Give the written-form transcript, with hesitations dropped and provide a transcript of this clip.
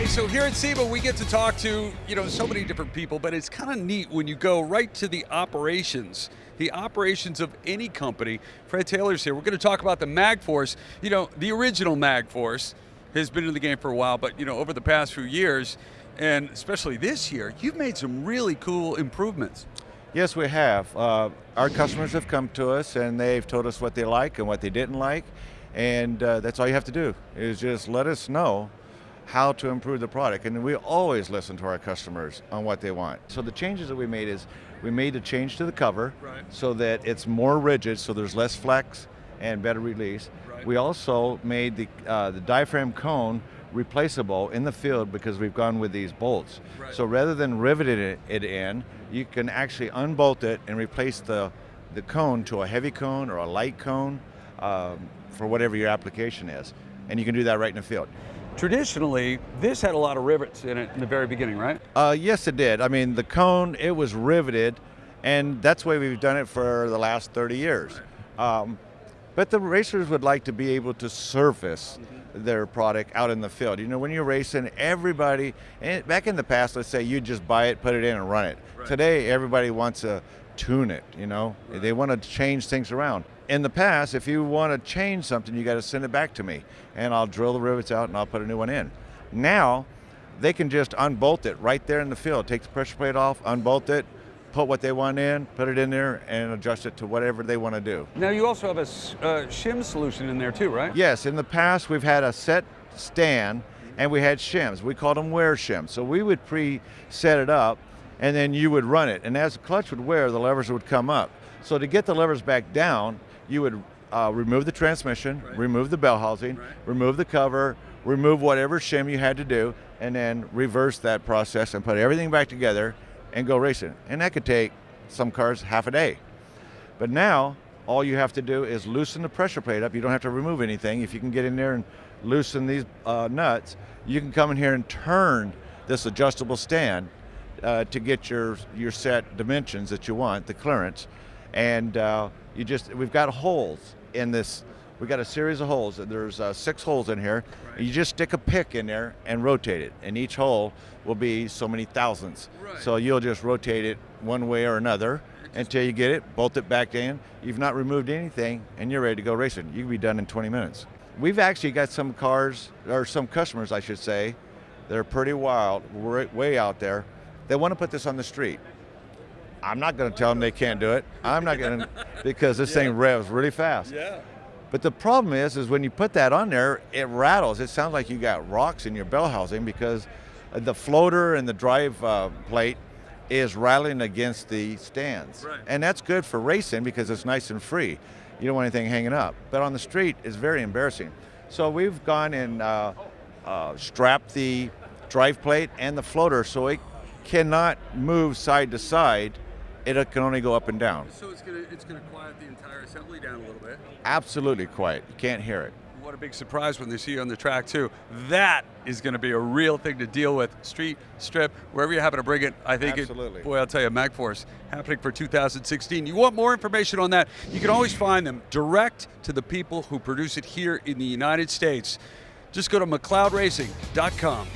so here at SEMA, we get to talk to, so many different people, but it's kind of neat when you go right to the operations of any company. Fred Taylor's here. We're going to talk about the MagForce. The original MagForce has been in the game for a while, but, over the past few years, and especially this year, you've made some really cool improvements. Yes, we have. Our customers have come to us and they've told us what they like and what they didn't like, and that's all you have to do, is just let us know how to improve the product, and we always listen to our customers on what they want. So the changes that we made is, we made a change to the cover, right, so that it's more rigid, so there's less flex and better release. Right. We also made the diaphragm cone replaceable in the field because we've gone with these bolts. Right. So rather than riveting it in, you can actually unbolt it and replace the cone to a heavy cone or a light cone for whatever your application is. And you can do that right in the field. Traditionally, this had a lot of rivets in it in the very beginning, right? Yes, it did. I mean, the cone, it was riveted, and that's the way we've done it for the last 30 years. But the racers would like to be able to surface their product out in the field. When you're racing, everybody, and back in the past, let's say you just buy it, put it in and run it. Right. Today, everybody wants to tune it, Right. They want to change things around. In the past, if you want to change something, you got to send it back to me, and I'll drill the rivets out and I'll put a new one in. Now, they can just unbolt it right there in the field, take the pressure plate off, unbolt it, put what they want in, put it in there, and adjust it to whatever they want to do. Now you also have a shim solution in there too, right? Yes, in the past we've had a set stand and we had shims. We called them wear shims. So we would pre-set it up and then you would run it. And as the clutch would wear, the levers would come up. So to get the levers back down, you would remove the transmission, right, remove the bell housing, right, remove the cover, remove whatever shim you had to do, and then reverse that process and put everything back together and go racing. And that could take some cars half a day. But now, all you have to do is loosen the pressure plate up. You don't have to remove anything. If you can get in there and loosen these nuts, you can come in here and turn this adjustable stand to get your set dimensions that you want, the clearance. And we've got holes in this. We've got a series of holes. There's 6 holes in here. Right. You just stick a pick in there and rotate it, and each hole will be so many thousandths. Right. So you'll just rotate it one way or another until you get it, bolt it back in. You've not removed anything, and you're ready to go racing. You can be done in 20 minutes. We've actually got some cars, or some customers, I should say, that are pretty wild, way out there. They want to put this on the street. I'm not going to tell them they can't do it. I'm not going to, because this thing revs really fast. Yeah. But the problem is when you put that on there, it rattles. It sounds like you got rocks in your bell housing because the floater and the drive plate is rattling against the stands. Right. And that's good for racing because it's nice and free. You don't want anything hanging up. But on the street, it's very embarrassing. So we've gone and strapped the drive plate and the floater so it cannot move side to side. It can only go up and down. So it's gonna quiet the entire assembly down a little bit. Absolutely quiet. You can't hear it. What a big surprise when they see you on the track too. That is going to be a real thing to deal with. Street, strip, wherever you happen to bring it. I think Absolutely. Boy, I'll tell you, MagForce happening for 2016. You want more information on that? You can always find them direct to the people who produce it here in the United States. Just go to McLeodracing.com.